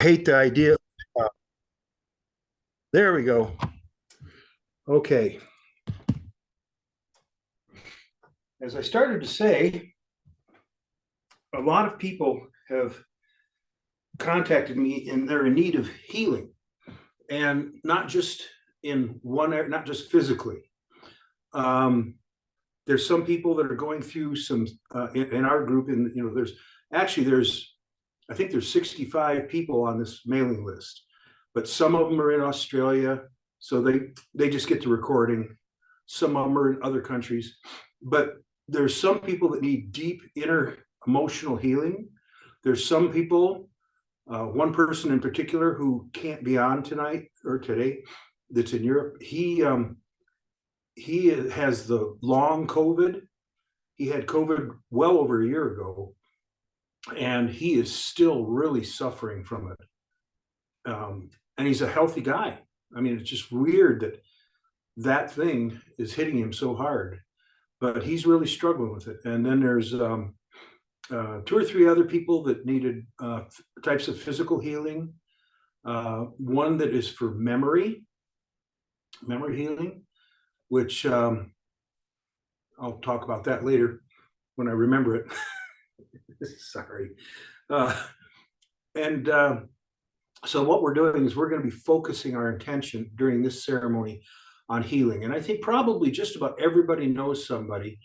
hate the idea. Uh, there we go. Okay. As I started to say, a lot of people have contacted me and they're in need of healing, and not just in one area, not just physically. Um, there's some people that are going through some in our group, and there's I think there's 65 people on this mailing list, but some of them are in Australia, so they just get the recording. Some of them are in other countries, but there's some people that need deep inner emotional healing. There's some people, one person in particular who can't be on tonight or today, that's in Europe. He has the long COVID. He had COVID well over a year ago, and he is still really suffering from it. And he's a healthy guy. I mean, it's just weird that that thing is hitting him so hard, but he's really struggling with it. And then there's two or three other people that needed types of physical healing. One that is for memory healing, which I'll talk about that later when I remember it. Sorry. And so what we're doing is we're going to be focusing our intention during this ceremony on healing. And I think probably just about everybody knows somebody.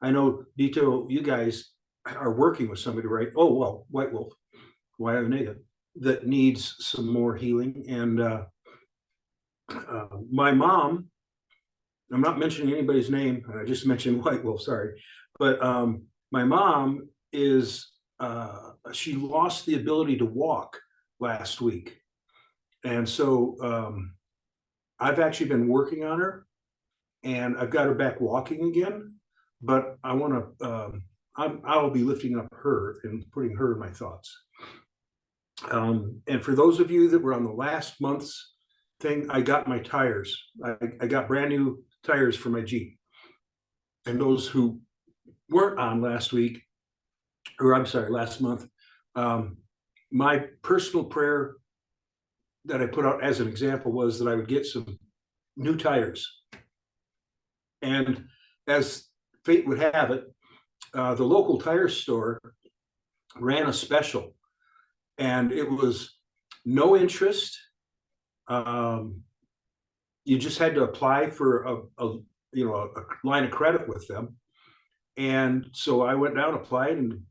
I know, Dito, you guys are working with somebody, right? Oh, well, White Wolf, Wyanega, that needs some more healing. And my mom, I'm not mentioning anybody's name, I just mentioned White Wolf, sorry. But my mom is, she lost the ability to walk last week. And so I've actually been working on her, and I've got her back walking again, but I want to, I will be lifting up her and putting her in my thoughts. And for those of you that were on the last month's thing, I got my tires. I got brand new tires for my Jeep. And those who weren't on last week, or I'm sorry, last month, my personal prayer that I put out as an example was that I would get some new tires. And as fate would have it, the local tire store ran a special, and it was no interest. You just had to apply for a line of credit with them. And so I went down, applied, and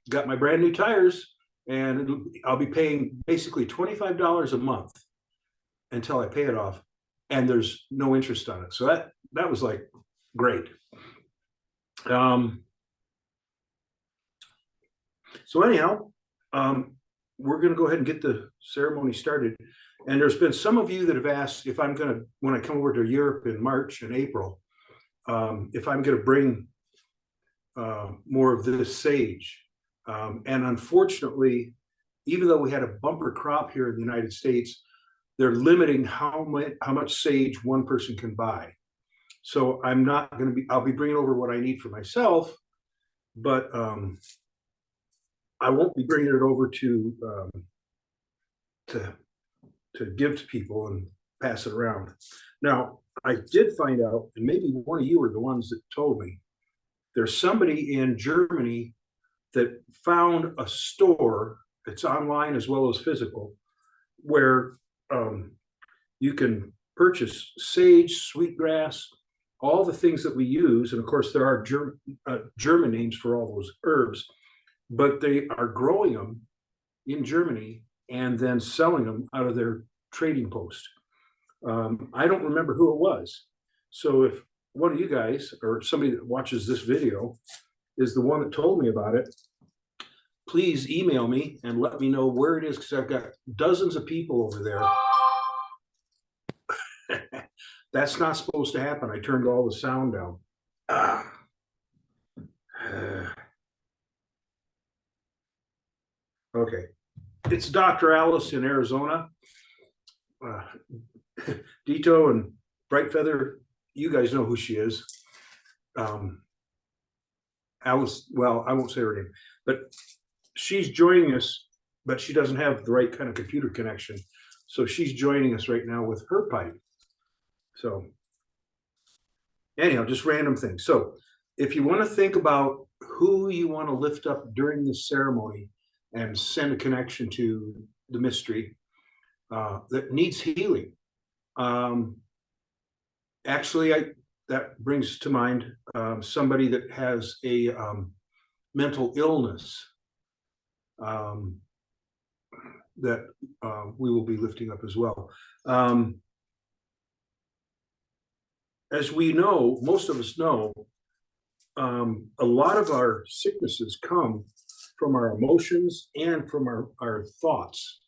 got my brand new tires, and I'll be paying basically $25 a month until I pay it off, and there's no interest on it. So that was like great. So anyhow, we're going to go ahead and get the ceremony started. And there's been some of you that have asked if I'm going to, when I come over to Europe in March and April, if I'm going to bring more of this sage. And unfortunately, even though we had a bumper crop here in the United States, they're limiting how much sage one person can buy. So I'm not going to be, I'll be bringing over what I need for myself, but I won't be bringing it over to give to people and pass it around. Now, I did find out, and maybe one of you were the ones that told me, there's somebody in Germany that found a store, it's online as well as physical, where you can purchase sage, sweetgrass, all the things that we use. And of course, there are German names for all those herbs, but they are growing them in Germany and then selling them out of their trading post. I don't remember who it was. So if one of you guys or somebody that watches this video is the one that told me about it, please email me and let me know where it is, because I've got dozens of people over there. That's not supposed to happen. I turned all the sound down. Okay. It's Dr. Alice in Arizona. Dito and Bright Feather, you guys know who she is. Alice, well, I won't say her name, but she's joining us but she doesn't have the right kind of computer connection. So she's joining us right now with her pipe. So anyhow, just random things. So if you want to think about who you want to lift up during this ceremony and send a connection to the mystery that needs healing, actually, that brings to mind somebody that has a mental illness that we will be lifting up as well. As we know, most of us know, a lot of our sicknesses come from our emotions and from our thoughts.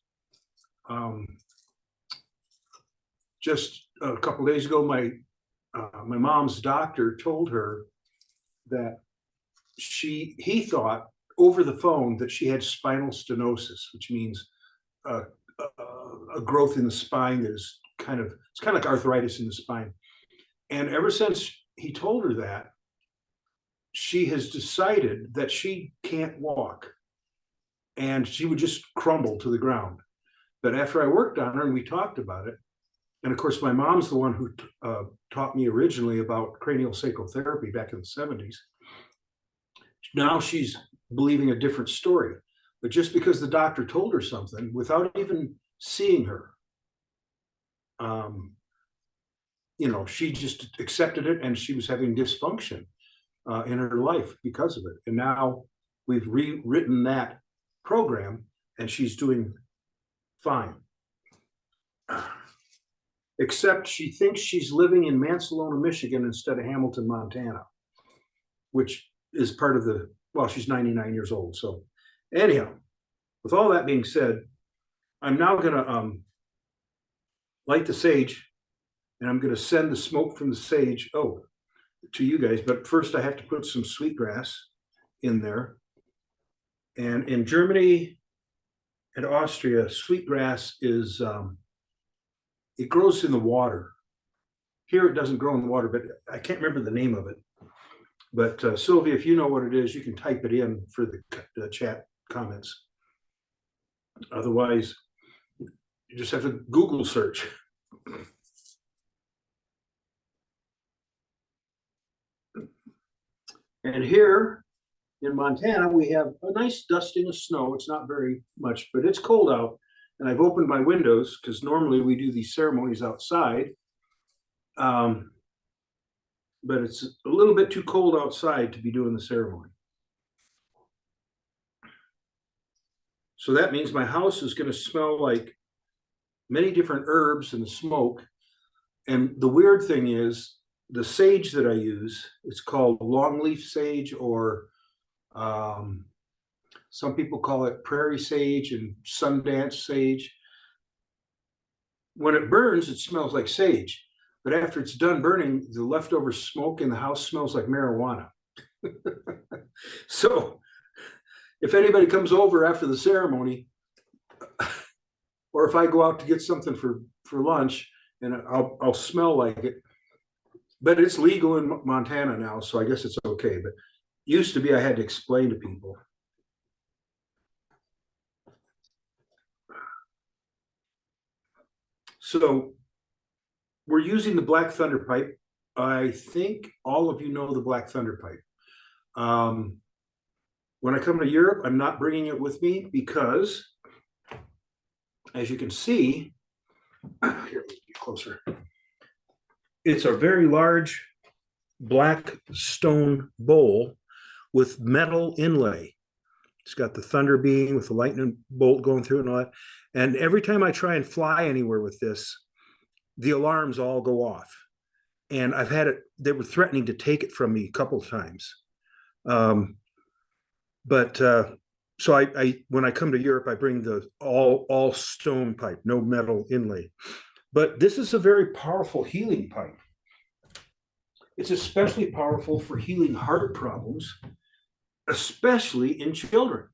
Just a couple of days ago, my mom's doctor told her that he thought over the phone that she had spinal stenosis, which means a growth in the spine that is it's kind of like arthritis in the spine. And ever since he told her that, she has decided that she can't walk and she would just crumble to the ground. But after I worked on her and we talked about it, and of course, my mom's the one who taught me originally about cranial sacral therapy back in the 70s. Now she's believing a different story. But just because the doctor told her something without even seeing her, she just accepted it, and she was having dysfunction in her life because of it. And now we've rewritten that program, and she's doing fine. Except she thinks she's living in Mansalona, Michigan instead of Hamilton, Montana, which is part of she's 99 years old. So anyhow, with all that being said, I'm now going to light the sage, and I'm going to send the smoke from the sage to you guys. But first I have to put some sweetgrass in there. And in Germany and Austria, sweetgrass is, it grows in the water. Here it doesn't grow in the water, but I can't remember the name of it. But Sylvia, if you know what it is, you can type it in for the chat comments. Otherwise, you just have to Google search. And here in Montana, we have a nice dusting of snow. It's not very much, but it's cold out. And I've opened my windows because normally we do these ceremonies outside. But it's a little bit too cold outside to be doing the ceremony. So that means my house is going to smell like many different herbs and the smoke. And the weird thing is, the sage that I use, it's called longleaf sage, or some people call it prairie sage and Sundance sage. When it burns, it smells like sage. But after it's done burning, the leftover smoke in the house smells like marijuana. So if anybody comes over after the ceremony, or if I go out to get something for lunch, and I'll smell like it. But it's legal in Montana now, so I guess it's okay. But used to be I had to explain to people. So we're using the Black Thunder pipe. I think all of you know the Black Thunder pipe. When I come to Europe, I'm not bringing it with me because, as you can see, here, let me get closer. It's a very large black stone bowl with metal inlay. It's got the thunder beam with the lightning bolt going through it and all that. And every time I try and fly anywhere with this, the alarms all go off. And I've had it, they were threatening to take it from me a couple of times. So I when I come to Europe, I bring the all stone pipe, no metal inlay. But this is a very powerful healing pipe. It's especially powerful for healing heart problems, especially in children.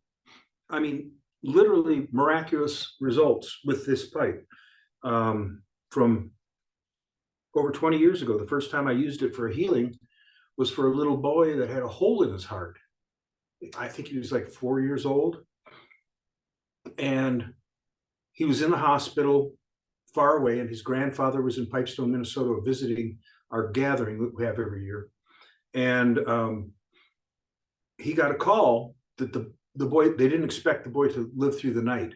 I mean, literally miraculous results with this pipe. From over 20 years ago, the first time I used it for healing was for a little boy that had a hole in his heart. I think he was like 4 years old. And he was in the hospital far away, and his grandfather was in Pipestone, Minnesota, visiting our gathering that we have every year. And he got a call that the boy, they didn't expect the boy to live through the night.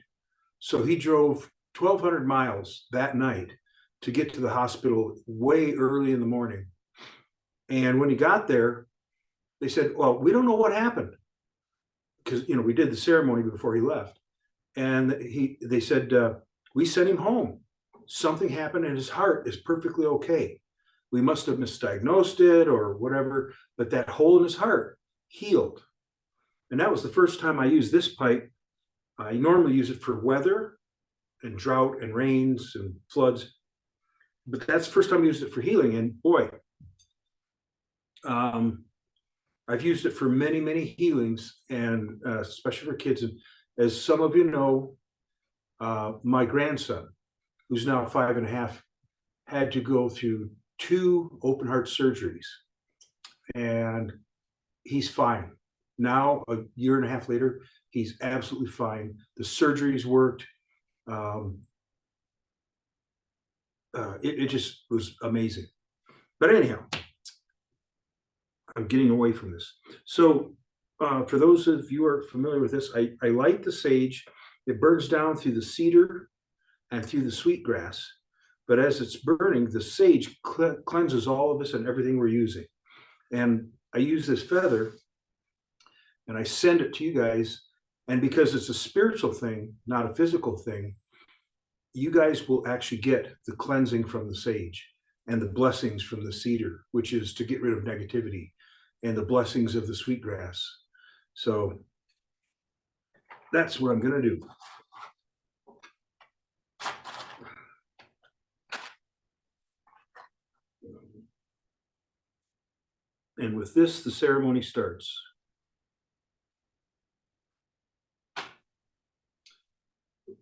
So he drove 1,200 miles that night to get to the hospital way early in the morning. And when he got there, they said, well, we don't know what happened, because we did the ceremony before he left. And they said, we sent him home. Something happened and his heart is perfectly okay. We must have misdiagnosed it or whatever, but that hole in his heart healed. And that was the first time I used this pipe. I normally use it for weather and drought and rains and floods, but that's the first time I used it for healing. And boy, I've used it for many, many healings, and especially for kids. And as some of you know, my grandson, who's now 5.5, had to go through 2 open heart surgeries, and he's fine. Now, a year and a half later, he's absolutely fine. The surgeries worked. It just was amazing. But anyhow, I'm getting away from this. So for those of you who are familiar with this, I light the sage. It burns down through the cedar and through the sweetgrass. But as it's burning, the sage cleanses all of us and everything we're using. And I use this feather and I send it to you guys. And because it's a spiritual thing, not a physical thing, you guys will actually get the cleansing from the sage and the blessings from the cedar, which is to get rid of negativity, and the blessings of the sweetgrass. So that's what I'm going to do. And with this, the ceremony starts.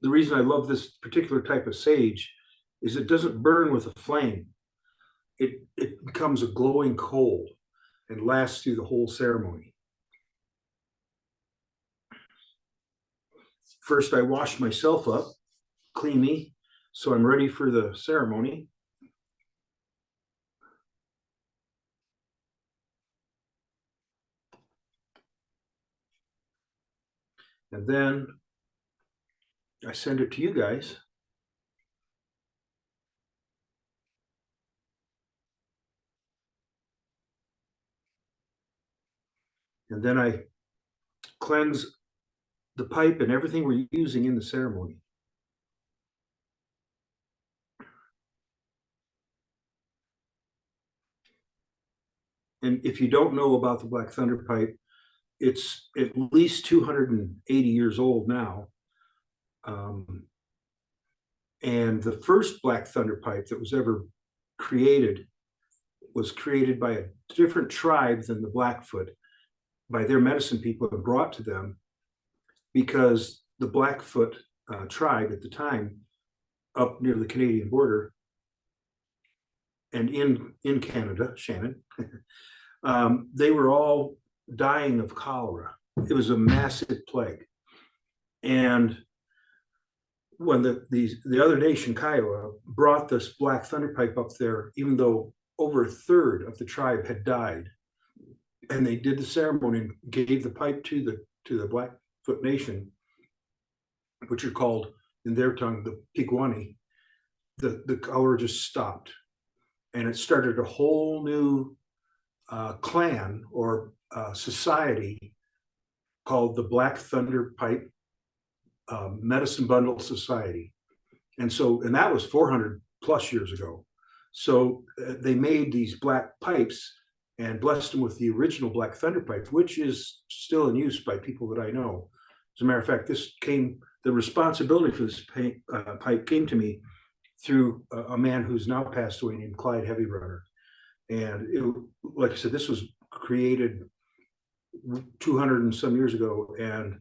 The reason I love this particular type of sage is it doesn't burn with a flame. It becomes a glowing coal and lasts through the whole ceremony. First, I wash myself up, clean me, so I'm ready for the ceremony. And then I send it to you guys. And then I cleanse the pipe and everything we're using in the ceremony. And if you don't know about the Black Thunder pipe, it's at least 280 years old now. And the first Black Thunder pipe that was ever created was created by a different tribe than the Blackfoot, by their medicine people, and brought to them because the Blackfoot tribe at the time, up near the Canadian border and in Canada, Shannon, they were all dying of cholera. It was a massive plague. And when the other nation, Kiowa, brought this Black Thunder pipe up there, even though over a third of the tribe had died, and they did the ceremony and gave the pipe to the Blackfoot Nation, which are called in their tongue the Pigwani, the cholera just stopped, and it started a whole new clan or society called the Black Thunder Pipe Medicine Bundle Society. And that was 400 plus years ago. So they made these black pipes and blessed them with the original Black Thunder pipe, which is still in use by people that I know. As a matter of fact, the responsibility for this pipe came to me through a man who's now passed away named Clyde Heavyrunner. And like I said, this was created 200 and some years ago, and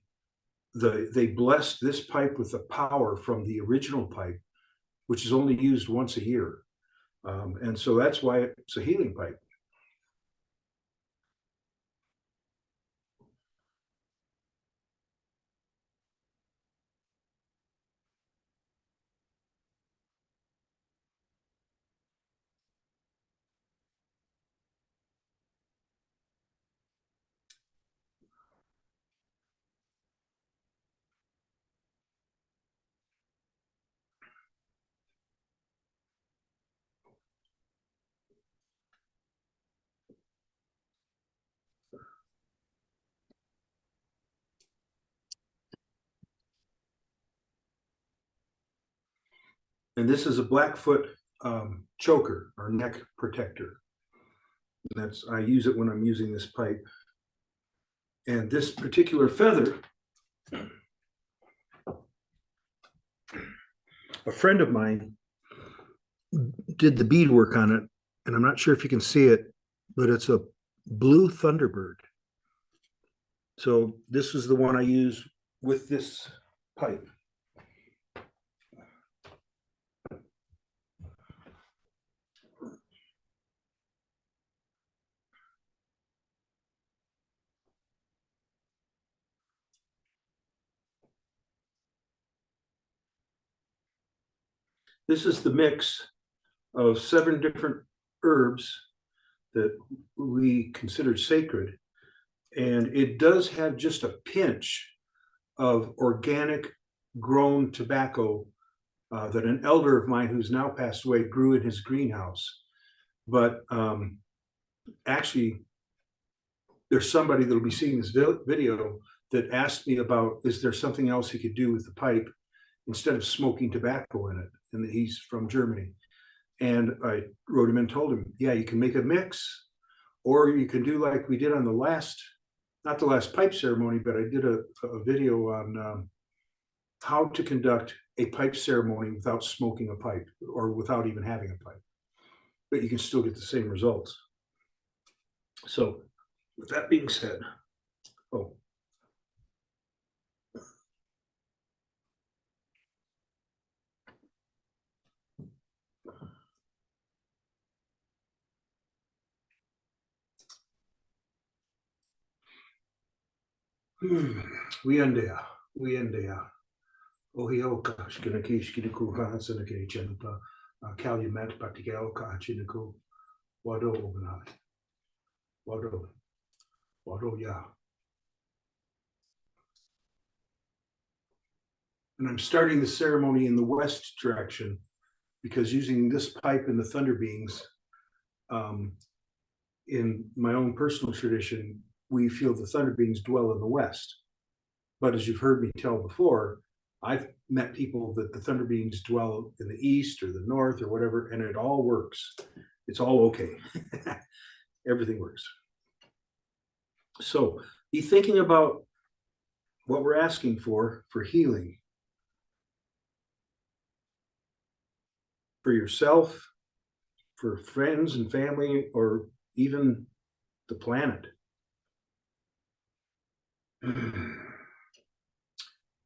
they blessed this pipe with the power from the original pipe, which is only used once a year. And so that's why it's a healing pipe. And this is a Blackfoot choker or neck protector. I use it when I'm using this pipe. And this particular feather, a friend of mine did the beadwork on it, and I'm not sure if you can see it, but it's a blue thunderbird. So this is the one I use with this pipe. This is the mix of 7 different herbs that we considered sacred. And it does have just a pinch of organic grown tobacco that an elder of mine who's now passed away grew in his greenhouse. But actually, there's somebody that'll be seeing this video that asked me about, is there something else he could do with the pipe instead of smoking tobacco in it? And he's from Germany. And I wrote him and told him, yeah, you can make a mix, or you can do like we did on the last, not the last pipe ceremony, but I did a video on how to conduct a pipe ceremony without smoking a pipe or without even having a pipe. But you can still get the same results. So with that being said, oh. We end there. Ohioka, Shkinakish, Kidiku, Hansanake, Chanata, Calumet, Patigalka, Chiniku, Wado, Obanat, Wado, ya. And I'm starting the ceremony in the west direction because using this pipe and the thunder beings, in my own personal tradition, we feel the thunder beings dwell in the west. But as you've heard me tell before, I've met people that the thunder beings dwell in the east or the north or whatever, and it all works. It's all okay. Everything works. So be thinking about what we're asking for healing. For yourself, for friends and family, or even the planet.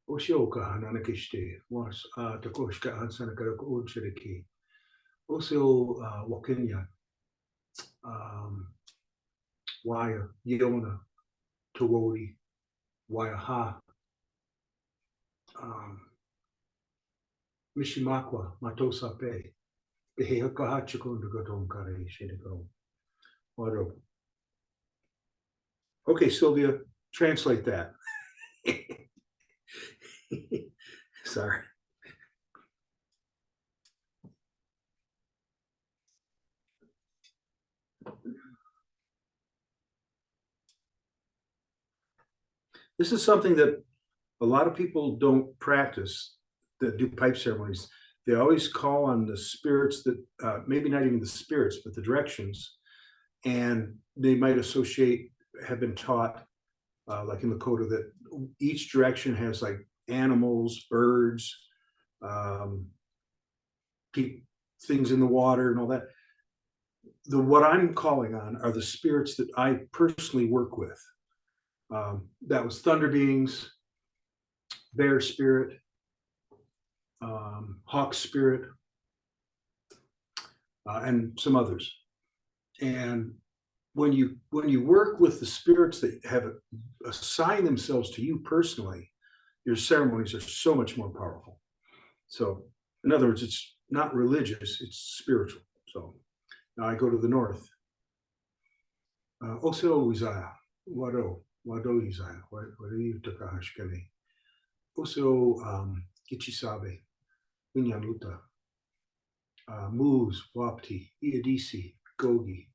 Oshoka Hananakishte was Takoshka Hansanakarak Urchiriki. Also Wakinya Waya Yona Tawori Waya Ha Mishimakwa Matosa Pe Behekahachikundugaton Shinigo. Okay, Sylvia, translate that. Sorry. This is something that a lot of people don't practice that do pipe ceremonies. They always call on the spirits that, maybe not even the spirits, but the directions. And they might associate, have been taught, like in Lakota, that each direction has like animals, birds, things in the water and all that. What I'm calling on are the spirits that I personally work with. That was thunder beings, bear spirit, hawk spirit, and some others. And when you work with the spirits that have assigned themselves to you personally, your ceremonies are so much more powerful. So in other words, it's not religious, it's spiritual. So now I go to the north. Oseo Uzaya, Wado Uzaya, Wado Takahashkane. Oseo Ichisabe, Winyanuta, Moose, Wapti, Iadisi, Gogi,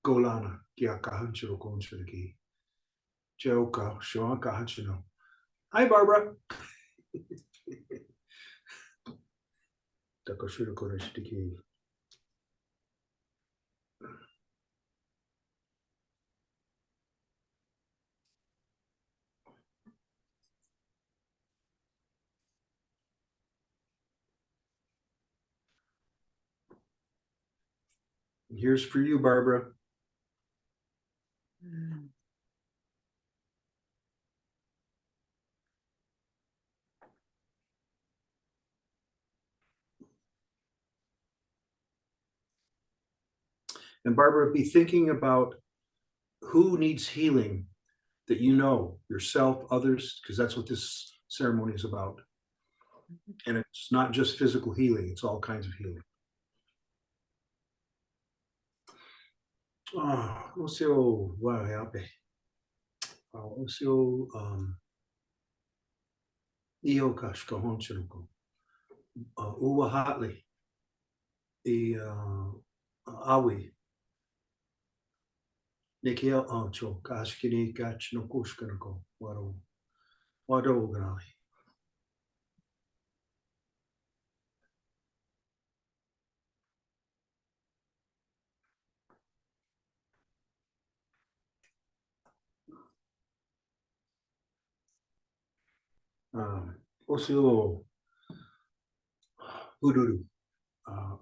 Golana, Gyakahanchiro Konchuriki, Joka, Shoanka Hanchino. Hi, Barbara. Takoshiro Koreshitiki. Here's for you, Barbara. And Barbara, be thinking about who needs healing that you know, yourself, others, because that's what this ceremony is about. And it's not just physical healing, it's all kinds of healing. O seu waiape, o seu io kashkahonchinuko, uwa hatli, e awi, nikia ancho, kashkini kachnokushkanako, wado ganali. O seu uduru,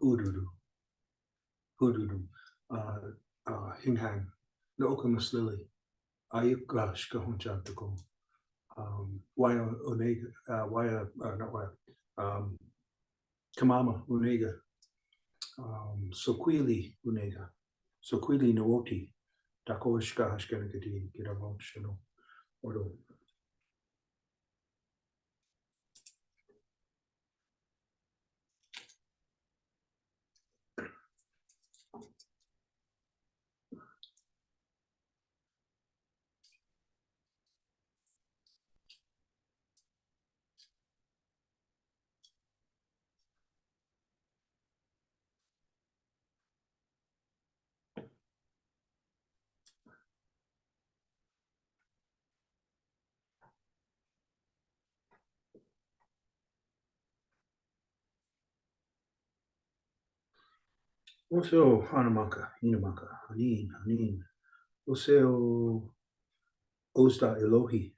uduru, uduru, hinghang, no okamas lily, ayukashkahonchantako. Waya Onega, Waya, not Waya, Kamama Unega, Soquili Unega, Soquili Nooti, Takoishka Hashkanagadi, Giravon Shino, Odo. Also Hanamaka, Inamaka, Hanin, Oseo Osta Elohi,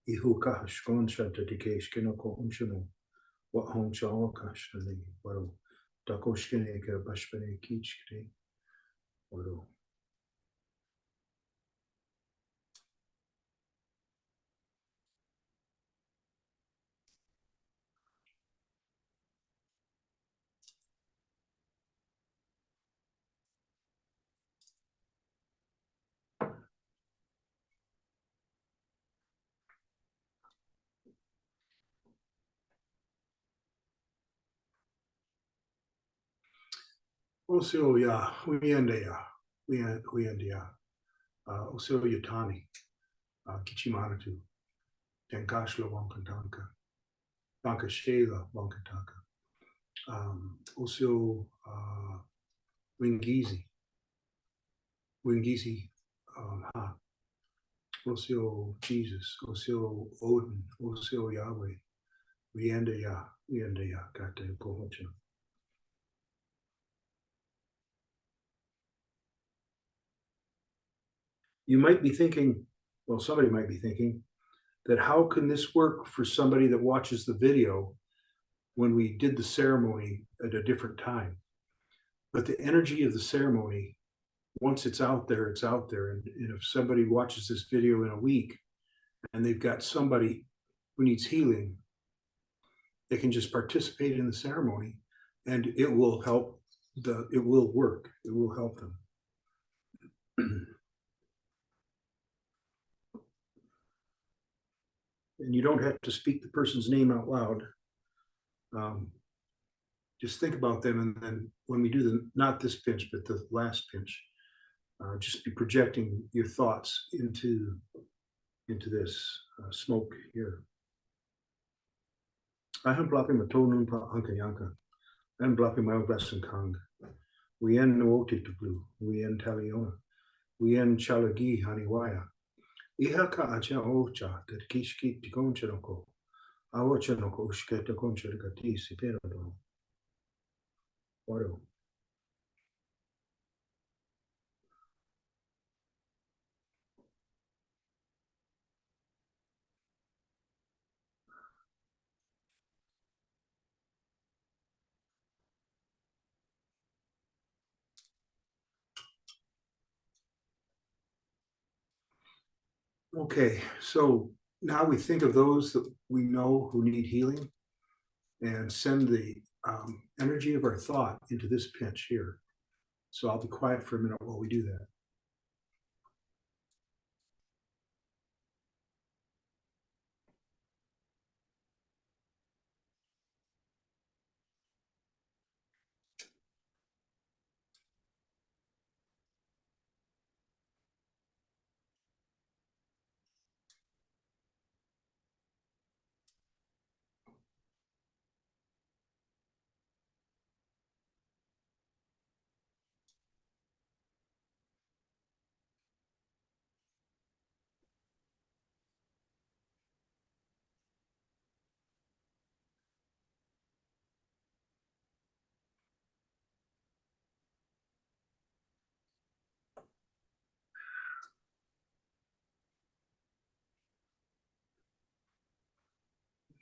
Ihuka Shkon Shanta Dikesh Kinoko Unshano, what home Shawakash, Wado, Dakoshkine, Bashpane Kichkine, Wado. Oseo ya, Uyende ya, Uyende ya, Oseo Yatani, Kichimanatu, Dankashla Wankantanka, Danka Shela Wankantanka, Oseo Wingizi, Wingizi, Oseo Jesus, Oseo Odin, Oseo Yahweh, Uyende ya, Kate Kohocha. You might be thinking, well, somebody might be thinking, that how can this work for somebody that watches the video when we did the ceremony at a different time? But the energy of the ceremony, once it's out there, it's out there. And if somebody watches this video in a week and they've got somebody who needs healing, they can just participate in the ceremony and it will help it will work. It will help them. And you don't have to speak the person's name out loud. Just think about them, and then when we do not this pinch, but the last pinch, just be projecting your thoughts into this smoke here. Aham blapi matonun pa ankanyanka, and blapi my blessing kang. We en noote to blue, we en taliona, we en chalagi haniwaya. Ihaka acha ocha, that kishki tikonchanoko. Awachanoko ushketa conchergati siperodo. Auto. Okay, so now we think of those that we know who need healing and send the energy of our thought into this pinch here. So I'll be quiet for a minute while we do that.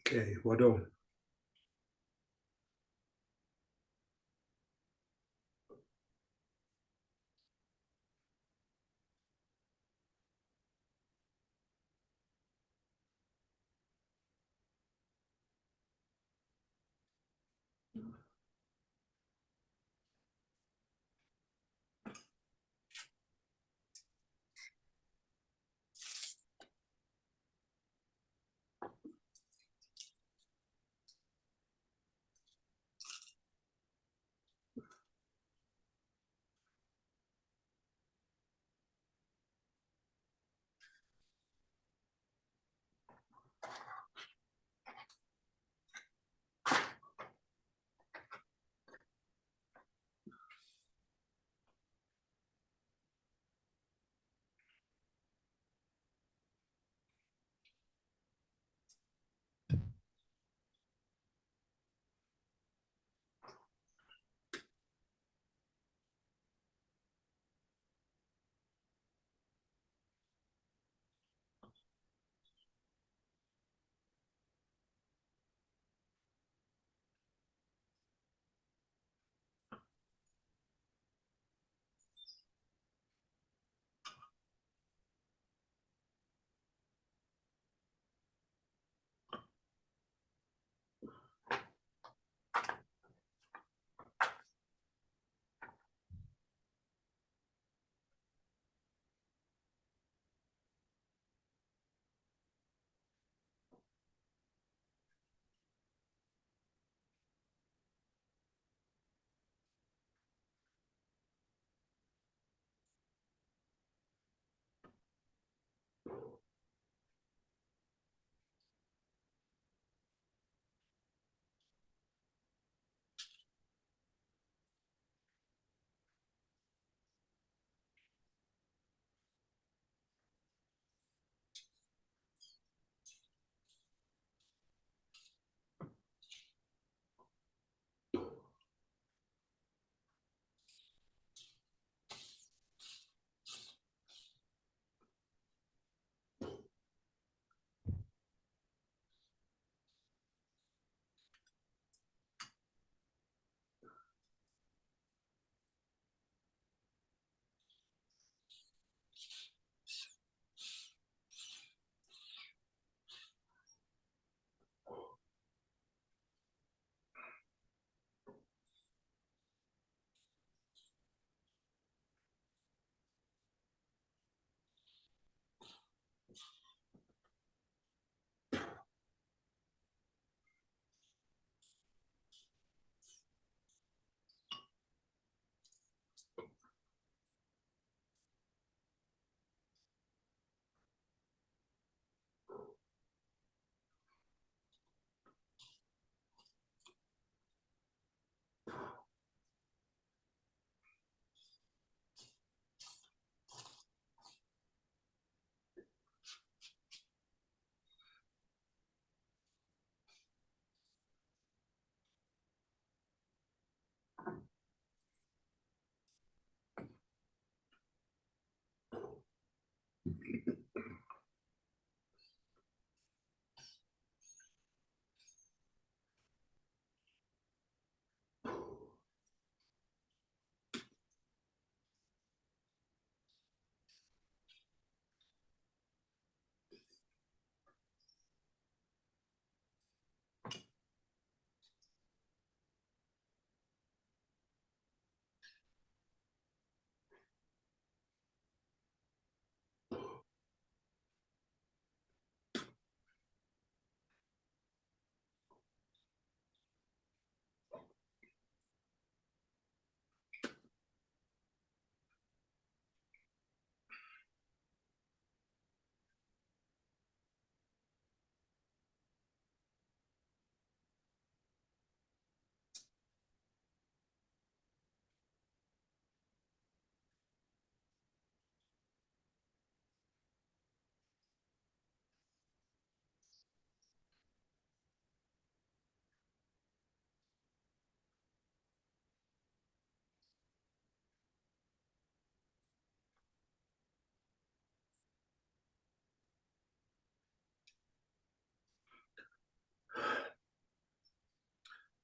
Okay, Wado.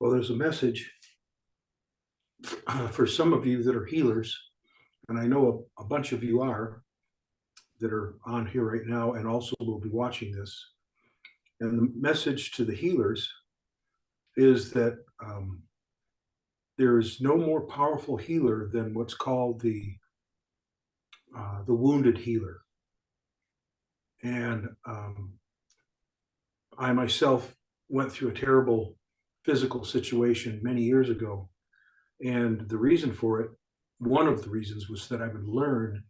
Well, there's a message for some of you that are healers, and I know a bunch of you are, that are on here right now and also will be watching this. And the message to the healers is that there is no more powerful healer than what's called the wounded healer. And I myself went through a terrible physical situation many years ago. And the reason for it, one of the reasons, was that I would learn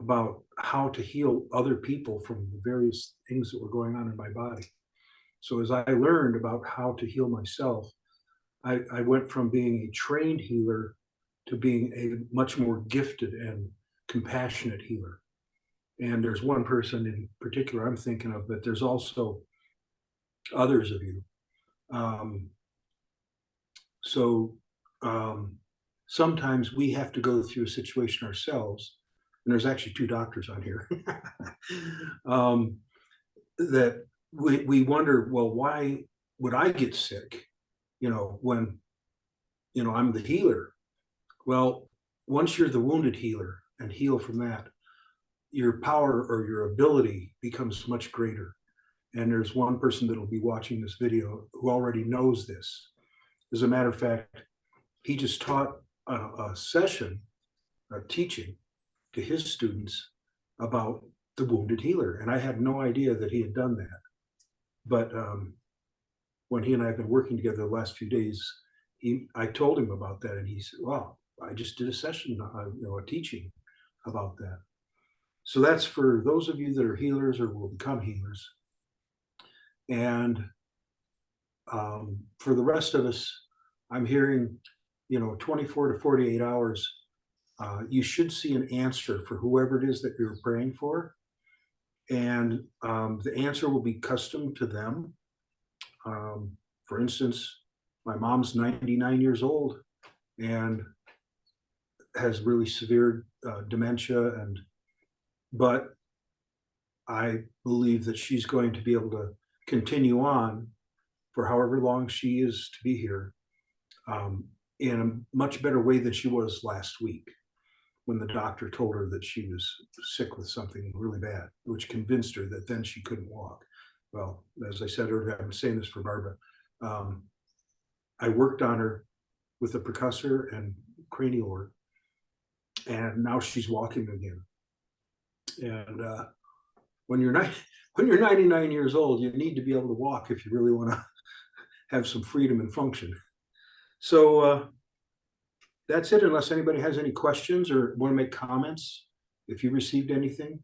about how to heal other people from the various things that were going on in my body. So as I learned about how to heal myself, I went from being a trained healer to being a much more gifted and compassionate healer. And there's one person in particular I'm thinking of, but there's also others of you. Sometimes we have to go through a situation ourselves, and there's actually two doctors on here, that we wonder, well, why would I get sick, when, I'm the healer? Well, once you're the wounded healer and heal from that, your power or your ability becomes much greater. And there's one person that will be watching this video who already knows this. As a matter of fact, he just taught a session, a teaching to his students about the wounded healer. And I had no idea that he had done that. But when he and I have been working together the last few days, I told him about that, and he said, "Wow, I just did a session, a teaching about that." So that's for those of you that are healers or will become healers. And for the rest of us, I'm hearing, 24 to 48 hours, you should see an answer for whoever it is that you're praying for. And the answer will be custom to them. For instance, my mom's 99 years old and has really severe dementia, but I believe that she's going to be able to continue on for however long she is to be here, in a much better way than she was last week, when the doctor told her that she was sick with something really bad, which convinced her that then she couldn't walk. Well, as I said earlier, I'm saying this for Barbara. I worked on her with a percussor and cranial work, and now she's walking again. And when you're 99 years old, you need to be able to walk if you really want to have some freedom and function. So that's it, unless anybody has any questions or want to make comments. If you received anything,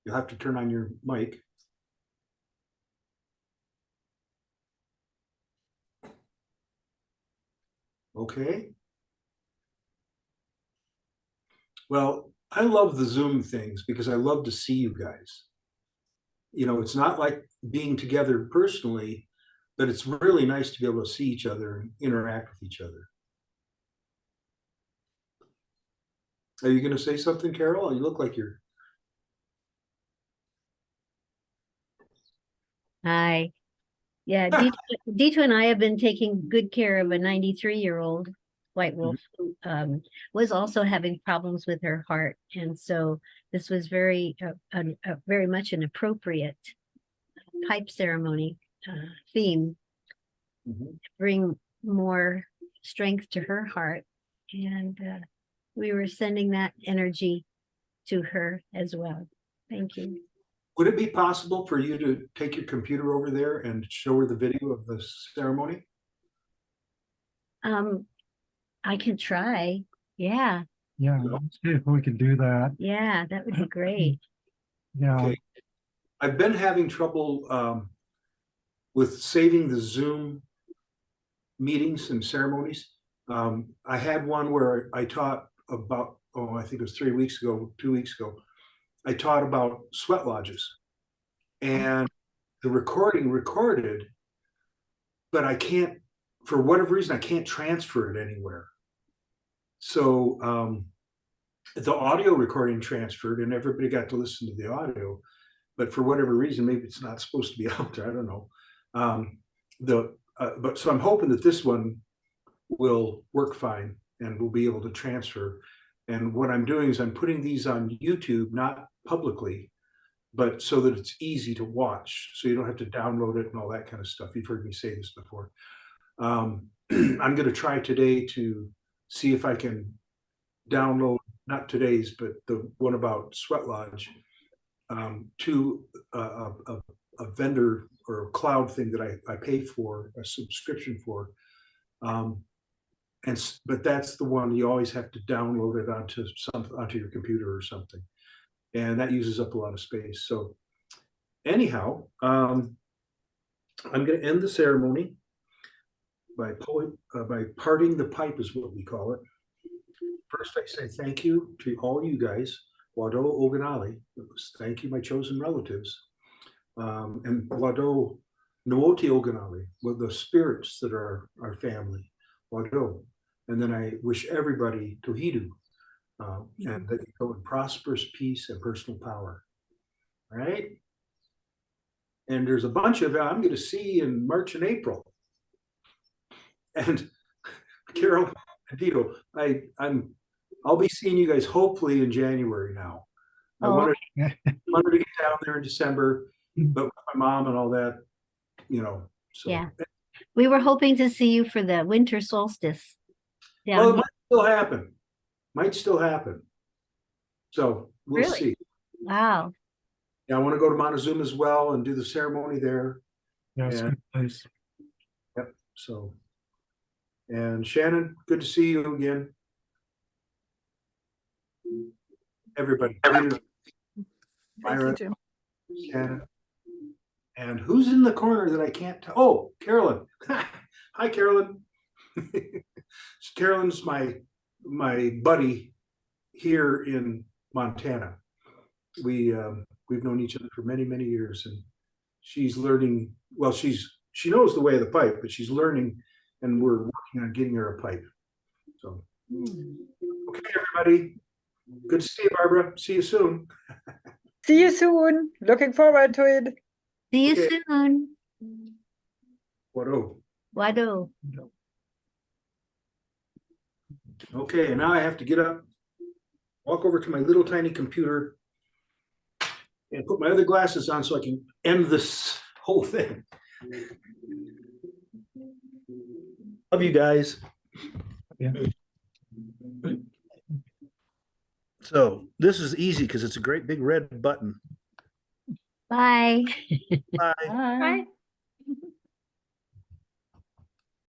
you'll have to turn on your mic. Okay. Well, I love the Zoom things because I love to see you guys. It's not like being together personally, but it's really nice to be able to see each other and interact with each other. Are you going to say something, Carol? You look like you're... Hi. Yeah, Dito and I have been taking good care of a 93-year-old white wolf who was also having problems with her heart. And so this was very much an appropriate pipe ceremony theme to bring more strength to her heart. And we were sending that energy to her as well. Thank you. Would it be possible for you to take your computer over there and show her the video of the ceremony? I can try. Yeah. Yeah, let's see if we can do that. Yeah, that would be great. Yeah. Okay. I've been having trouble with saving the Zoom meetings and ceremonies. I had one where I taught about, I think it was 2 weeks ago, I taught about sweat lodges, and the recording recorded, but I can't, for whatever reason, I can't transfer it anywhere. So the audio recording transferred and everybody got to listen to the audio, but for whatever reason, maybe it's not supposed to be out there, I don't know. but so I'm hoping that this one will work fine and we'll be able to transfer. And what I'm doing is I'm putting these on YouTube, not publicly, but so that it's easy to watch. So you don't have to download it and all that kind of stuff. You've heard me say this before. I'm going to try today to see if I can download, not today's, but the one about Sweat Lodge, to a vendor or a cloud thing that I pay for, a subscription for. But that's the one you always have to download it onto your computer or something, and that uses up a lot of space. So anyhow, I'm going to end the ceremony by parting the pipe, is what we call it. First, I say thank you to all you guys. Wado Oganali, thank you, my chosen relatives, and Wado Nuoti Oganali, with the spirits that are our family. Wado. And then I wish everybody Tohidu, and that you go in prosperous peace and personal power. All right. And there's a bunch of I'm going to see in March and April. And Carol and Dito, I'll be seeing you guys hopefully in January now. I wanted to get down there in December, but with my mom and all that, So Yeah. We were hoping to see you for the winter solstice. Well, it might still happen. So we'll Really? see. Wow. Yeah, I want to go to Montezuma as well and do the ceremony there. Yeah, it's a good place. Yep. So, and Shannon, good to see you again. Everybody. Myra, Shannon. And who's in the corner that I can't tell? Oh, Carolyn. Hi, Carolyn. Carolyn's my buddy here in Montana. We've known each other for many years, and she's learning. Well, she knows the way of the pipe, but she's learning, and we're working on getting her a pipe. So, okay, everybody. Good to see you, Barbara. See you soon. See you soon. Looking forward to it. See you Okay. soon. Wado. Wado. Okay, and now I have to get up, walk over to my little tiny computer, and put my other glasses on so I can end this whole thing. Love you guys. Yeah. So this is easy because it's a great big red button. Bye. Bye. Bye. Bye.